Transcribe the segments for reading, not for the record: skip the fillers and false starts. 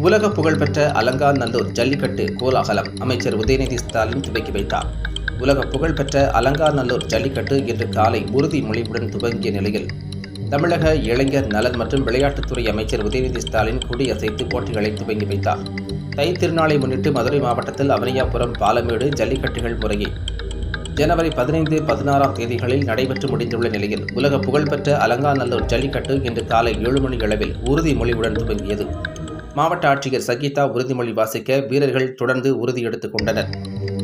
உலக புகழ்பெற்ற அலங்காநல்லூர் ஜல்லிக்கட்டு கோலாகலம் அமைச்சர் உதயநிதி ஸ்டாலின் துவக்கி வைத்தார். உலக புகழ்பெற்ற அலங்காநல்லூர் ஜல்லிக்கட்டு இன்று காலை உறுதிமொழிவுடன் துவங்கிய நிலையில் தமிழக இளைஞர் நலன் மற்றும் விளையாட்டுத்துறை அமைச்சர் உதயநிதி ஸ்டாலின் கொடியசைத்து போட்டிகளை துவங்கி வைத்தார். தை திருநாளை முன்னிட்டு மதுரை மாவட்டத்தில் அவனியாபுரம், பாலமேடு ஜல்லிக்கட்டுகள் முறையே ஜனவரி 15, 16 தேதிகளில் நடைபெற்று முடிந்துள்ள நிலையில் உலக புகழ்பெற்ற அலங்காநல்லூர் ஜல்லிக்கட்டு இன்று காலை 7 மணி அளவில் உறுதிமொழிவுடன் துவங்கியது. மாவட்ட ஆட்சியர் சங்கீதா உறுதிமொழி வாசிக்க வீரர்கள் தொடர்ந்து உறுதி எடுத்துக் கொண்டனர்.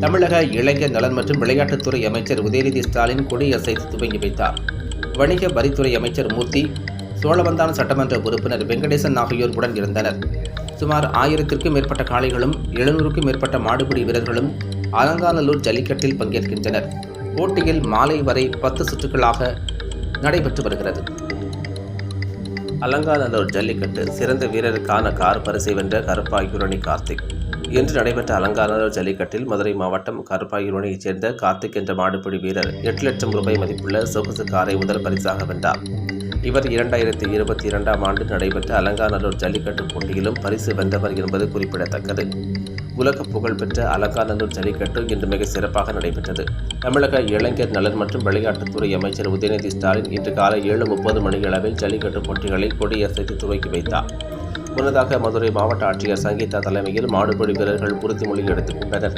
தமிழக இளைஞர் நலன் மற்றும் விளையாட்டுத்துறை அமைச்சர் உதயநிதி ஸ்டாலின் கொடியசைத்து துவங்கி வைத்தார். வணிக வரித்துறை அமைச்சர் மூர்த்தி, சோழவந்தான் சட்டமன்ற உறுப்பினர் வெங்கடேசன் ஆகியோர் உடன் இருந்தனர். சுமார் 1000க்கும் மேற்பட்ட காளைகளும் 700க்கும் மேற்பட்ட மாடுபிடி வீரர்களும் அலங்காநல்லூர் ஜல்லிக்கட்டில் பங்கேற்கின்றனர். போட்டியில் மாலை வரை 10 சுற்றுகளாக நடைபெற்று வருகிறது. அலங்காநல்லூர் ஜல்லிக்கட்டு சிறந்த வீரருக்கான கார் பரிசை வென்ற கருப்பாயூரணி கார்த்திக். இன்று நடைபெற்ற அலங்காநல்லூர் ஜல்லிக்கட்டில் மதுரை மாவட்டம் கருப்பாயூரணியைச் சேர்ந்த கார்த்திக் என்ற மாடுபிடி வீரர் 8 லட்சம் ரூபாய் மதிப்புள்ள சொகுசு காரை முதல் பரிசாக வென்றார். இவர் 2022ஆம் ஆண்டு நடைபெற்ற அலங்காநல்லூர் ஜல்லிக்கட்டு போட்டியிலும் பரிசு வென்றவர் என்பது குறிப்பிடத்தக்கது. உலக புகழ்பெற்ற அலங்காநல்லூர் ஜல்லிக்கட்டு இன்று மிக சிறப்பாக நடைபெற்றது. தமிழக இளைஞர் நலன் மற்றும் விளையாட்டுத்துறை அமைச்சர் உதயநிதி ஸ்டாலின் இன்று காலை 7:30 மணியளவில் ஜல்லிக்கட்டு போட்டிகளை கொடியசைத்து துவக்கி வைத்தார். முன்னதாக மதுரை மாவட்ட ஆட்சியர் சங்கீதா தலைமையில் மாடுபிடி வீரர்கள் உறுதிமொழி எடுத்துக் கொண்டனர்.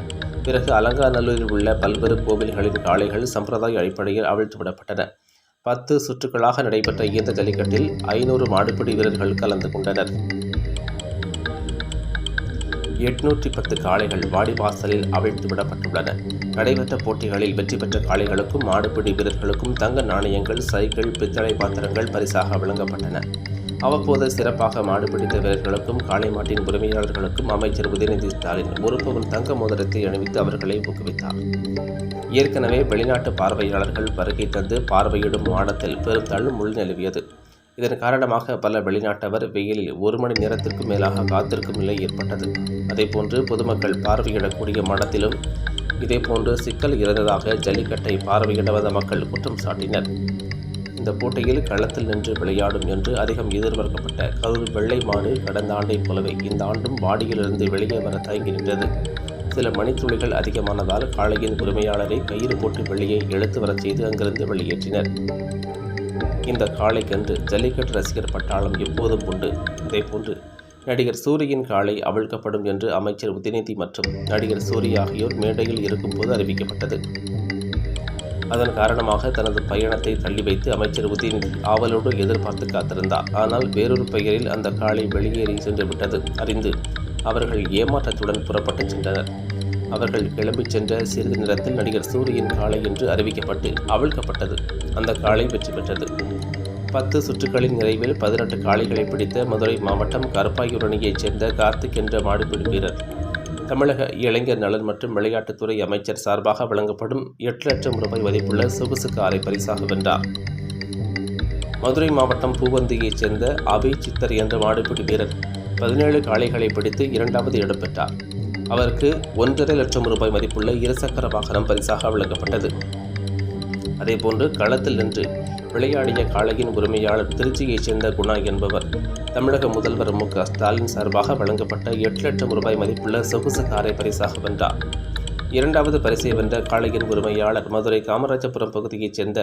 பிறகு அலங்காநல்லூரில் உள்ள பல்வேறு கோவில்களின் காளைகள் சம்பிரதாய அடிப்படையில் அவிழ்த்துவிடப்பட்டன. 10 சுற்றுகளாக நடைபெற்ற இந்த ஜல்லிக்கட்டில் 500 மாடுபிடி வீரர்கள் கலந்து கொண்டனர். 810 காளைகள் வாடிவாசலில் அவிழ்த்து விடப்பட்டுள்ளன. நடைபெற்ற போட்டிகளில் வெற்றி பெற்ற காளைகளுக்கும் மாடுபிடி வீரர்களுக்கும் தங்க நாணயங்கள், சைக்கிள், பித்தளை பாத்திரங்கள் பரிசாக வழங்கப்பட்டன. அவ்வப்போது சிறப்பாக மாடுபிடித்த வீரர்களுக்கும் காளை மாட்டின் உரிமையாளர்களுக்கும் அமைச்சர் உதயநிதி ஸ்டாலின் ஒரு பவுன் தங்க மோதிரத்தை அணிவித்து அவர்களை ஊக்குவித்தார். ஏற்கனவே வெளிநாட்டு பார்வையாளர்கள் வருகை தந்து பார்வையிடும் மாடத்தில் பெரும் தள்ளுமுள் நிலவியது. இதன் காரணமாக பல வெளிநாட்டவர் வெயிலில் 1 மணி நேரத்திற்கும் மேலாக காத்திருக்கும் நிலை ஏற்பட்டது. அதேபோன்று பொதுமக்கள் பார்வையிடக்கூடிய மாடத்திலும் இதேபோன்று சிக்கல் இருந்ததாக ஜல்லிக்கட்டை பார்வையிட வந்த மக்கள் குற்றம் சாட்டினர். இந்த போட்டியில் களத்தில் நின்று விளையாடும் என்று அதிகம் எதிர்பார்க்கப்பட்ட கரூர் வெள்ளை மாடு கடந்த ஆண்டைப் போலவே இந்த ஆண்டும் வாடியிலிருந்து வெளியே வர தயங்கி நின்றது. சில மணித்துளிகள் அதிகமானதால் காளையின் உரிமையாளரை கயிறு போட்டு வெளியே இழுத்து வரச் செய்து அங்கிருந்து வெளியேற்றினர். இந்த காளைக்கென்று ஜல்லிக்கட்டு ரசிகர் பட்டாளம் எப்போதும் உண்டு. அதேபோன்று நடிகர் சூரியின் காளை அவிழ்க்கப்படும் என்று அமைச்சர் உதயநிதி மற்றும் நடிகர் சூர்யா ஆகியோர் மேடையில் இருக்கும்போது அறிவிக்கப்பட்டது. அதன் காரணமாக தனது பயணத்தை தள்ளி வைத்து அமைச்சர் உதயநிதி ஆவலோடு எதிர்பார்த்து காத்திருந்தார். ஆனால் வேறொரு பெயரில் அந்த காளை வெளியேறி சென்று விட்டது அறிந்து அவர்கள் ஏமாற்றத்துடன் புறப்பட்டு சென்றனர். அவர்கள் கிளம்பிச் சென்ற சிறிது நேரத்தில் நடிகர் சூரியின் காளை என்று அறிவிக்கப்பட்டு அவிழ்க்கப்பட்டது. அந்த காளை வெற்றி பெற்றது. 10 சுற்றுகளின் நிறைவில் 18 காளைகளை பிடித்த மதுரை மாவட்டம் கருப்பாயூரணியைச் சேர்ந்த கார்த்திக் என்ற மாடுபிடி வீரர் தமிழக இளைஞர் நலன் மற்றும் விளையாட்டுத்துறை அமைச்சர் சார்பாக வழங்கப்படும் 8 லட்சம் ரூபாய் மதிப்புள்ள சொகுசு காரை பரிசாக வென்றார். மதுரை மாவட்டம் பூவந்தியைச் சேர்ந்த அபய் சித்தர் என்ற மாடுபிடி வீரர் 17 காளைகளை பிடித்து 2வது இடம் பெற்றார். அவருக்கு 1.5 லட்சம் ரூபாய் மதிப்புள்ள இருசக்கர வாகனம் பரிசாக வழங்கப்பட்டது. அதேபோன்று களத்தில் நின்று விளையாடிய காளையின் உரிமையாளர் திருச்சியைச் சேர்ந்த குணா என்பவர் தமிழக முதல்வர் மு.க. ஸ்டாலின் சார்பாக வழங்கப்பட்ட 8 லட்சம் ரூபாய் மதிப்புள்ள சொகுசு காரை பரிசாக வென்றார். 2வது பரிசை வென்ற காளையின் உரிமையாளர் மதுரை காமராஜபுரம் பகுதியைச் சேர்ந்த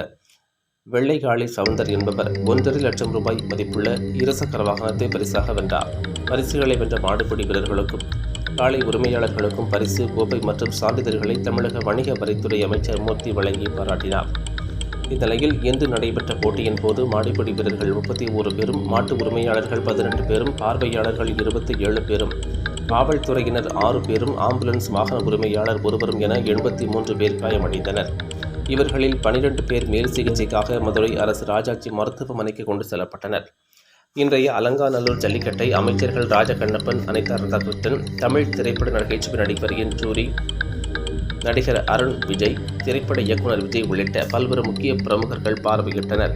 வெள்ளைகாளி சவுந்தர் என்பவர் 1.5 லட்சம் ரூபாய் மதிப்புள்ள இருசக்கர வாகனத்தை பரிசாக வென்றார். பரிசுகளை வென்ற மாடுபிடி வீரர்களுக்கும் காளை உரிமையாளர்களுக்கும் பரிசு, கோப்பை மற்றும் சான்றிதழ்களை தமிழக வணிக வரித்துறை அமைச்சர் மூர்த்தி வழங்கி பாராட்டினார். இந்நிலையில் இன்று நடைபெற்ற போட்டியின் போது மாடுபிடி வீரர்கள் 31 பேரும், மாட்டு உரிமையாளர்கள் 18 பேரும், பார்வையாளர்கள் 27 பேரும், காவல்துறையினர் 6 பேரும், ஆம்புலன்ஸ் வாகன உரிமையாளர் ஒருவரும் என 83 பேர் காயமடைந்தனர். இவர்களில் 12 பேர் மேல் சிகிச்சைக்காக மதுரை அரசு ராஜாஜி மருத்துவமனைக்கு கொண்டு செல்லப்பட்டனர். இன்றைய அலங்காநல்லூர் ஜல்லிக்கட்டை அமைச்சர்கள் ராஜகண்ணப்பன், அனிதா ராதாகிருஷ்ணன், தமிழ் திரைப்பட நகைச்சுவை நடிகர் என் சூரி, நடிகர் அருண் விஜய், திரைப்பட இயக்குனர் விஜய் உள்ளிட்ட பல்வேறு முக்கிய பிரமுகர்கள் பார்வையிட்டனர்.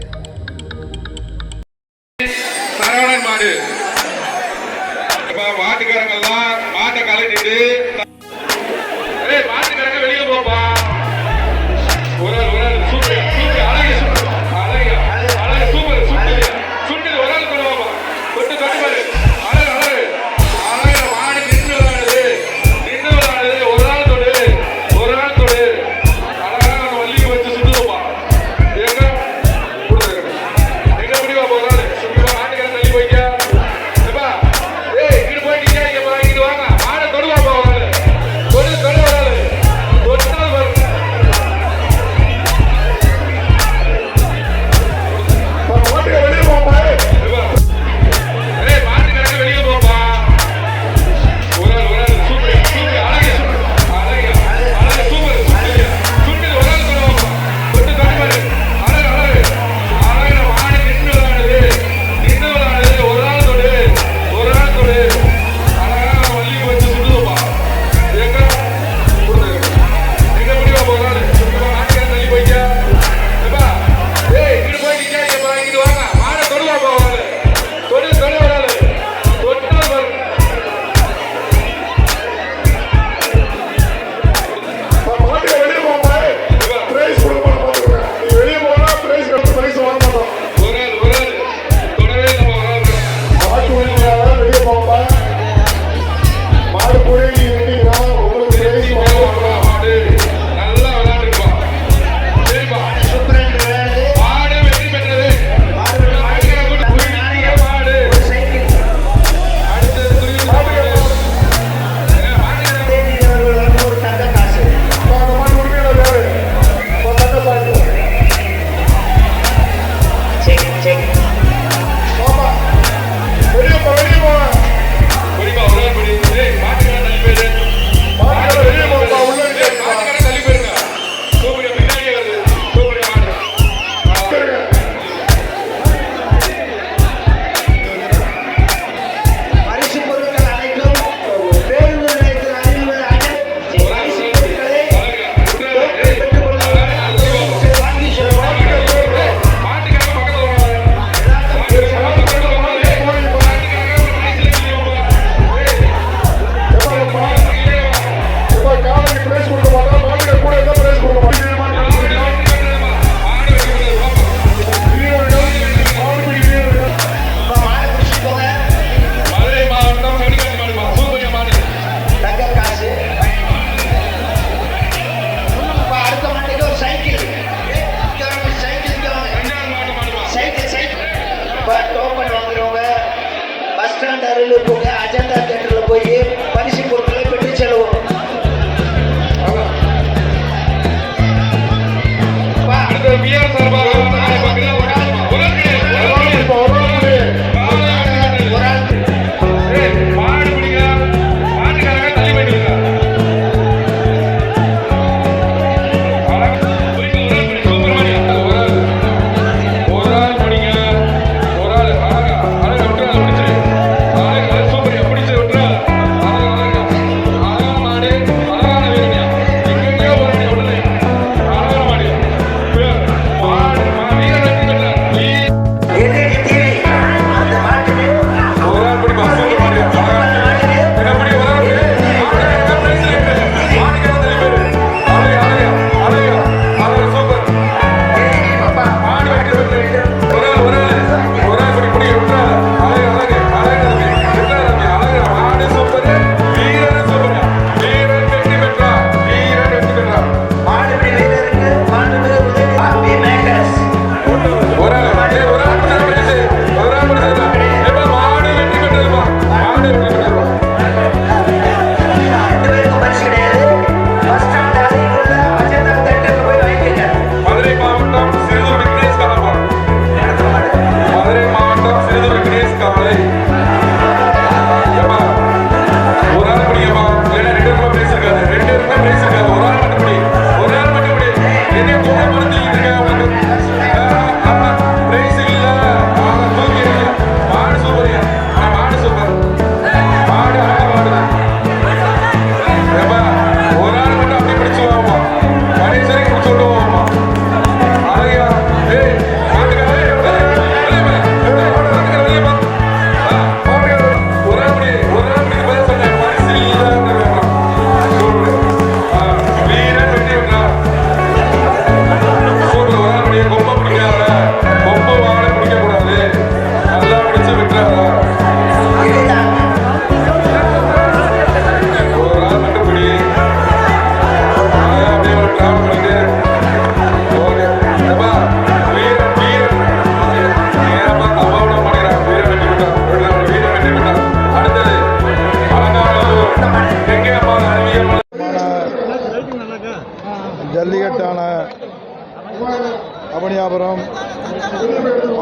அவனியாபுரம்,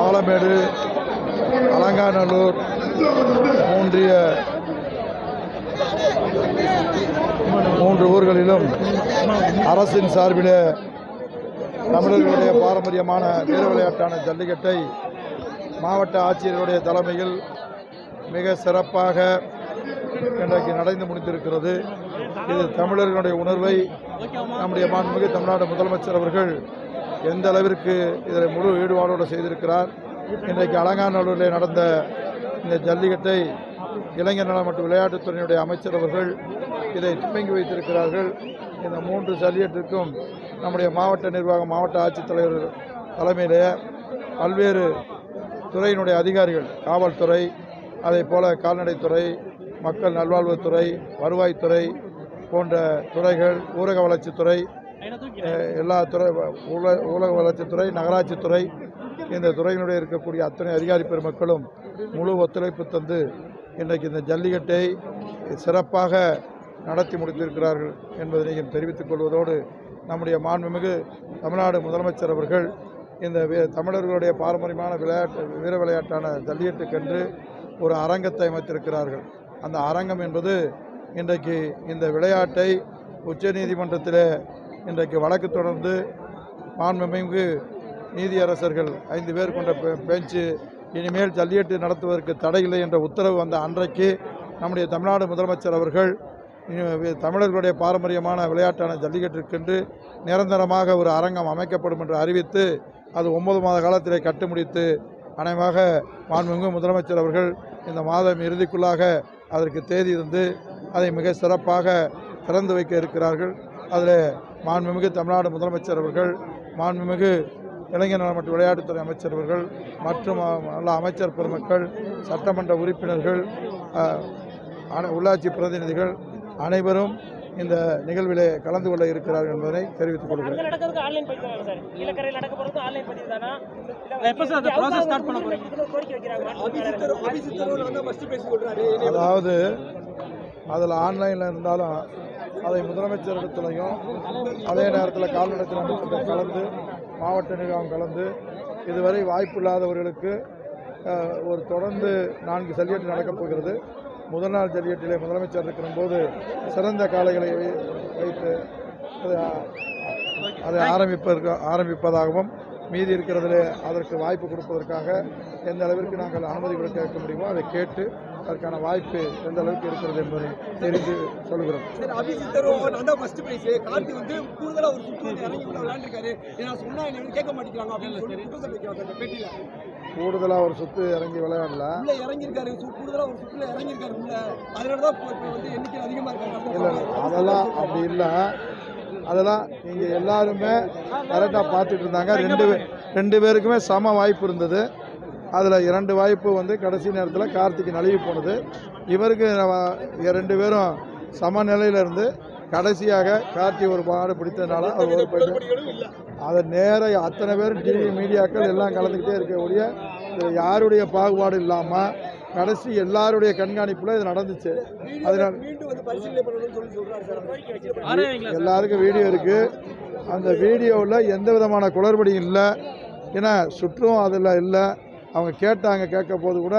ஆலமேடு, அலங்காநல்லூர் மூன்று ஊர்களிலும் அரசின் சார்பில் தமிழர்களுடைய பாரம்பரியமான வீர விளையாட்டான ஜல்லிக்கட்டை மாவட்ட ஆட்சியர்களுடைய தலைமையில் மிக சிறப்பாக இன்றைக்கு நடந்து முடிந்திருக்கிறது. இது தமிழர்களுடைய உணர்வை நம்முடைய மாண்புமிகு தமிழ்நாடு முதலமைச்சர் அவர்கள் எந்த அளவிற்கு இதில் முழு ஈடுபாடோடு செய்திருக்கிறார். இன்றைக்கு அலங்காநல்லூரில் நடந்த இந்த ஜல்லிக்கட்டை இளைஞர் நல மற்றும் விளையாட்டுத்துறையினுடைய அமைச்சர் அவர்கள் இதை துவங்கி வைத்திருக்கிறார்கள். இந்த 3 ஜல்லிக்கட்டிற்கும் நம்முடைய மாவட்ட நிர்வாகம், மாவட்ட ஆட்சித்தலைவர் தலைமையிலே பல்வேறு துறையினுடைய அதிகாரிகள், காவல்துறை, அதே போல கால்நடைத்துறை, மக்கள் நல்வாழ்வுத்துறை, வருவாய்த்துறை போன்ற துறைகள், ஊரக வளர்ச்சித்துறை, எல்லா துறை, ஊரக வளர்ச்சித்துறை, நகராட்சித்துறை, இந்த துறையினுடைய இருக்கக்கூடிய அத்தனை அதிகாரி பெருமக்களும் முழு ஒத்துழைப்பு தந்து இன்றைக்கு இந்த ஜல்லிக்கட்டை சிறப்பாக நடத்தி முடித்திருக்கிறார்கள் என்பதை தெரிவித்துக் கொள்வதோடு, நம்முடைய மாண்புமிகு தமிழ்நாடு முதலமைச்சர் அவர்கள் இந்த தமிழர்களுடைய பாரம்பரியமான வீர விளையாட்டான ஜல்லிக்கட்டுக்கென்று ஒரு அரங்கத்தை அமைத்திருக்கிறார்கள். அந்த அரங்கம் என்பது இன்றைக்கு இந்த விளையாட்டை உச்சநீதிமன்றத்தில் இன்றைக்கு வழக்கு தொடர்ந்து மாண்புமிகு நீதியரசர்கள் 5 பேர் கொண்ட பெஞ்சு இனிமேல் ஜல்லிக்கட்டு நடத்துவதற்கு தடையில்லை என்ற உத்தரவு வந்த அன்றைக்கு நம்முடைய தமிழ்நாடு முதலமைச்சர் அவர்கள் தமிழர்களுடைய பாரம்பரியமான விளையாட்டான ஜல்லிக்கட்டிற்கென்று நிரந்தரமாக ஒரு அரங்கம் அமைக்கப்படும் என்று அறிவித்து அது 9 மாத காலத்திலே கட்டு முடித்து அநேகமாக மாண்புமிகு முதலமைச்சர் அவர்கள் இந்த மாதம் இறுதிக்குள்ளாக அதற்கு தேதி இருந்து அதை மிக சிறப்பாக திறந்து வைக்க இருக்கிறார்கள். அதில் மாண்புமிகு தமிழ்நாடு முதலமைச்சர் அவர்கள், மாண்புமிகு இளைஞர் நல மற்றும் விளையாட்டுத்துறை அமைச்சர் அவர்கள் மற்றும் நல்ல அமைச்சர் பெருமக்கள், சட்டமன்ற உறுப்பினர்கள், உள்ளாட்சி பிரதிநிதிகள் அனைவரும் இந்த நிகழ்விலே கலந்து கொள்ள இருக்கிறார்கள் என்பதை தெரிவித்துக் கொள்கிறேன். அதாவது அதில் ஆன்லைனில் இருந்தாலும் அதை முதலமைச்சர் இடத்துலையும் அதே நேரத்தில் கால்நடைத்துறை கலந்து, மாவட்ட நிர்வாகம் கலந்து, இதுவரை வாய்ப்பு இல்லாதவர்களுக்கு ஒரு தொடர்ந்து 4 ஜல்லிக்கட்டு நடக்கப் போகிறது. முதல் நாள் ஜல்லிக்கட்டிலே முதலமைச்சர் இருக்கிற போது சிறந்த காளைகளை வைத்து அதை ஆரம்பிப்பதாகவும், மீதி இருக்கிறதிலே அதற்கு வாய்ப்பு கொடுப்பதற்காக எந்த அளவிற்கு நாங்கள் அனுமதி கொடுக்க கேட்க முடியுமோ அதை கேட்டு அதற்கான வாய்ப்பு எந்த அளவுக்கு இருக்கிறது என்பதை தெரிந்து சொல்கிறோம். கூடுதலாக ஒரு சுற்று இறங்கி விளையாடல, இல்லை அதெல்லாம் அப்படி இல்லை. அதெல்லாம் இங்கே எல்லாருமே கரெக்டாக பார்த்துட்டு இருந்தாங்க. ரெண்டு பேருக்குமே சம வாய்ப்பு இருந்தது. அதில் 2 வாய்ப்பு கடைசி நேரத்தில் கார்த்திக் நழுவி போனது. இவருக்கு 2 பேரும் சமநிலையில் இருந்து கடைசியாக கார்த்திக் ஒரு பாடு பிடித்ததுனால அவர் ஒரு போயிட்டு அதை நேர அத்தனை பேரும் டிவி மீடியாக்கள் எல்லாம் கலந்துக்கிட்டே இருக்கக்கூடிய யாருடைய பாகுபாடு இல்லாமல் கடைசி எல்லாருடைய கண்காணிப்பில் இது நடந்துச்சு. அதனால் எல்லாருக்கும் வீடியோ இருக்குது. அந்த வீடியோவில் எந்த விதமான குளறுபடியும் இல்லை. ஏன்னா சுற்றும் அதில் இல்லை. அவங்க கேட்க போது கூட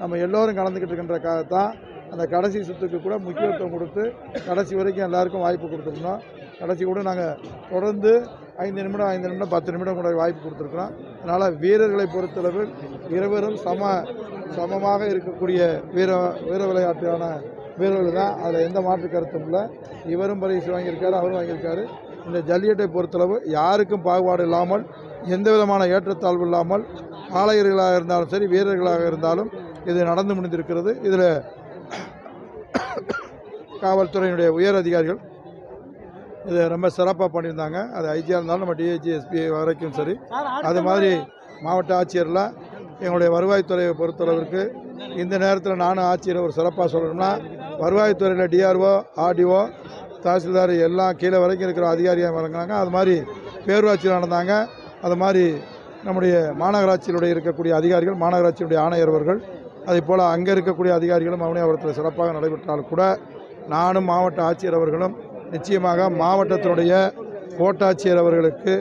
நம்ம எல்லோரும் கலந்துக்கிட்டு இருக்கின்றக்காகத்தான் அந்த கடைசி சுற்றுக்கு கூட முக்கியத்துவம் கொடுத்து கடைசி வரைக்கும் எல்லாருக்கும் வாய்ப்பு கொடுத்துருந்தோம். கடைசி கூட நாங்கள் தொடர்ந்து 5 நிமிடம் 10 நிமிடம் கூட வாய்ப்பு கொடுத்துருக்குறோம். அதனால் வீரர்களை பொறுத்தளவு இருவரும் சமமாக இருக்கக்கூடிய வீர விளையாட்டான வீரர்கள் தான். அதில் எந்த மாற்று கருத்தும் இல்லை. இவரும் பரிசு வாங்கியிருக்காரு, அவரும் வாங்கியிருக்காரு. இந்த ஜல்லிக்கட்டை பொறுத்தளவு யாருக்கும் பாகுபாடு இல்லாமல், எந்த விதமான ஏற்றத்தாழ்வு இல்லாமல், ஆளையர்களாக இருந்தாலும் சரி, வீரர்களாக இருந்தாலும் இது நடந்து முடிந்திருக்கிறது. இதில் காவல்துறையினுடைய உயர் அதிகாரிகள் இதை ரொம்ப சிறப்பாக பண்ணியிருந்தாங்க. அது ஐஜியாக இருந்தாலும் நம்ம டிஐஜி, எஸ்பி வரைக்கும் சரி. அது மாதிரி மாவட்ட ஆட்சியரில் எங்களுடைய வருவாய்த்துறையை பொறுத்தளவிற்கு இந்த நேரத்தில் நானும் ஆட்சியரை ஒரு சிறப்பாக சொல்லணும்னா, வருவாய்த்துறையில் டிஆர்ஓ, ஆர்டிஓ, தாசில்தார் எல்லாம் கீழே வரைக்கும் இருக்கிற அதிகாரியாக வழங்கினாங்க. அது மாதிரி பேரூராட்சியில் நடந்தாங்க. அது மாதிரி நம்முடைய மாநகராட்சியினுடைய இருக்கக்கூடிய அதிகாரிகள், மாநகராட்சியினுடைய ஆணையர் அவர்கள், அதே போல் அங்கே இருக்கக்கூடிய அதிகாரிகளும் அவனியாபுரத்தில் சிறப்பாக நடைபெற்றால் கூட நானும் மாவட்ட ஆட்சியர் அவர்களும் நிச்சயமாக மாவட்டத்தினுடைய கோட்டாட்சியர் அவர்களுக்கு,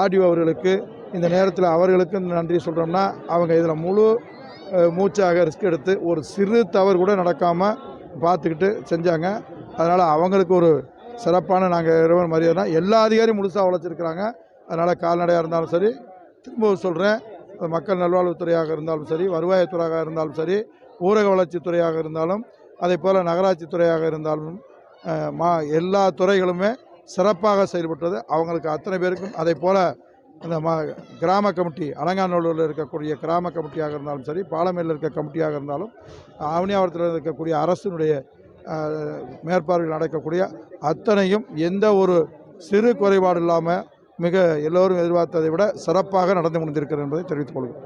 ஆர்டிஓ அவர்களுக்கு இந்த நேரத்தில் அவர்களுக்கு நன்றி சொல்கிறோம்னா அவங்க இதில் முழு மூச்சாக ரிஸ்க் எடுத்து ஒரு சிறு தவறு கூட நடக்காமல் பார்த்துக்கிட்டு செஞ்சாங்க. அதனால் அவங்களுக்கு ஒரு சிறப்பான நாங்கள் இறைவன் மரியாதை. எல்லா அதிகாரியும் முழுசாக உழைச்சிருக்கிறாங்க. அதனால் கால்நடையாக இருந்தாலும் சரி, திரும்பவும் சொல்கிறேன், மக்கள் நல்வாழ்வுத்துறையாக இருந்தாலும் சரி, வருவாய்த்துறையாக இருந்தாலும் சரி, ஊரக வளர்ச்சித்துறையாக இருந்தாலும், அதே போல் நகராட்சி துறையாக இருந்தாலும் எல்லா துறைகளுமே சிறப்பாக செயல்பட்டது. அவங்களுக்கு அத்தனை பேருக்கும் அதே போல் இந்த கிராம கமிட்டி, அலங்காநல்லூரில் இருக்கக்கூடிய கிராம கமிட்டியாக இருந்தாலும் சரி, பாலமேலில் இருக்க கமிட்டியாக இருந்தாலும், ஆவணியாவரத்தில் இருக்கக்கூடிய அரசினுடைய மேற்பார்வையில் நடக்கக்கூடிய அத்தனையும் எந்த ஒரு சிறு குறைபாடு இல்லாமல் மிக எல்லோரும் எதிர்பார்த்ததை விட சிறப்பாக நடந்து முடிந்திருக்கிறது என்பதை தெரிவித்துக் கொள்கிறேன்.